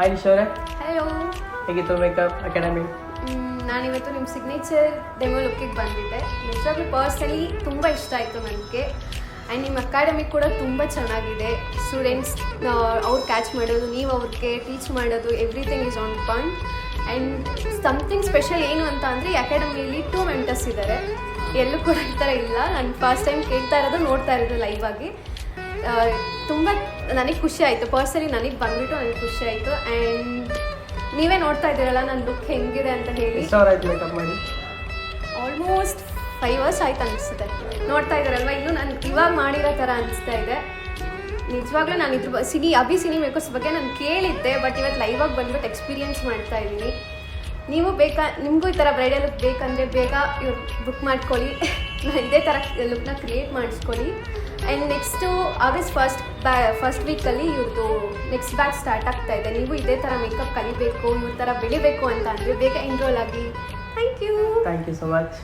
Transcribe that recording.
Hi Nishore, hello. ಹೇಗಿತ್ತು makeup academy? ನಾನಿವತ್ತು ನಿಮ್ಮ ಸಿಗ್ನೇಚರ್ ಡೆಮೋ ಲುಕ್ಕಿಗೆ ಬಂದಿದ್ದೆ. ನಿಜವಾಗ್ಲೂ ಪರ್ಸನಲಿ ತುಂಬ ಇಷ್ಟ ಆಯಿತು ನನಗೆ. ಆ್ಯಂಡ್ ನಿಮ್ಮ ಅಕಾಡೆಮಿ ಕೂಡ ತುಂಬ ಚೆನ್ನಾಗಿದೆ. ಸ್ಟೂಡೆಂಟ್ಸ್ ಅವ್ರು ಕ್ಯಾಚ್ ಮಾಡೋದು, ನೀವು ಅವ್ರಿಗೆ ಟೀಚ್ ಮಾಡೋದು, everything is on point. And something special ಏನು ಅಂತ ಅಂದರೆ ಈ ಅಕಾಡೆಮಿಯಲ್ಲಿ 2 ಮೆಂಟರ್ಸ್ ಇದ್ದಾರೆ. ಎಲ್ಲೂ ಕೂಡ ಈ ಥರ ಇಲ್ಲ. ನಾನು ಫಸ್ಟ್ ಟೈಮ್ ಕೇಳ್ತಾ ಇರೋದು, ನೋಡ್ತಾ ಇರೋದು ಲೈವ್ ಆಗಿ. ತುಂಬ ನನಗೆ ಖುಷಿ ಆಯಿತು. ಪರ್ಸನಲಿ ನನಗೆ ಬಂದುಬಿಟ್ಟು ನನಗೆ ಖುಷಿ ಆಯಿತು. ಆ್ಯಂಡ್ ನೀವೇ ನೋಡ್ತಾ ಇದ್ದೀರಲ್ಲ ನನ್ನ ಲುಕ್ ಹೆಂಗಿದೆ ಅಂತ ಹೇಳಿ. ಮೇಕಪ್ ಮಾಡಿ ಆಲ್ಮೋಸ್ಟ್ 5 years ಆಯ್ತು ಅನಿಸುತ್ತೆ. ನೋಡ್ತಾ ಇದ್ದಾರಲ್ವ, ಇನ್ನೂ ನಾನು ಇವಾಗ ಮಾಡಿರೋ ಥರ ಅನಿಸ್ತಾ ಇದೆ. ನಿಜವಾಗ್ಲೂ ನಾನು ಇದ್ರ ಸಿನಿ ಮೇಕರ್ಸ್ ಬಗ್ಗೆ ನಾನು ಕೇಳಿದ್ದೆ, ಬಟ್ ಇವತ್ತು ಲೈವಾಗಿ ಬಂದ್ಬಿಟ್ಟು ಎಕ್ಸ್ಪೀರಿಯೆನ್ಸ್ ಮಾಡ್ತಾ ಇದ್ದೀನಿ. ನೀವು ನಿಮಗೂ ಈ ಥರ ಬ್ರೈಡಲ್ ಲುಕ್ ಬೇಕಂದರೆ ಬೇಗ ಇವ್ರು ಬುಕ್ ಮಾಡ್ಕೊಳ್ಳಿ. ಇದೇ ಥರ ಲುಕ್ನ ಕ್ರಿಯೇಟ್ ಮಾಡಿಸ್ಕೊಳ್ಳಿ. ಆ್ಯಂಡ್ ನೆಕ್ಸ್ಟು ಆಗಸ್ಟ್ ಫಸ್ಟ್ ವೀಕಲ್ಲಿ ಇವ್ರದ್ದು ನೆಕ್ಸ್ಟ್ ಬ್ಯಾಚ್ ಸ್ಟಾರ್ಟ್ ಆಗ್ತಾ ಇದೆ. ನೀವು ಇದೇ ಥರ ಮೇಕಪ್ ಕಲಿಬೇಕು, ಇವ್ರ ಥರ ಬೆಳಿಬೇಕು ಅಂತ ಅಂದರೆ ಬೇಗ ಎನ್ರೋಲ್ ಆಗಿ. Thank you so much.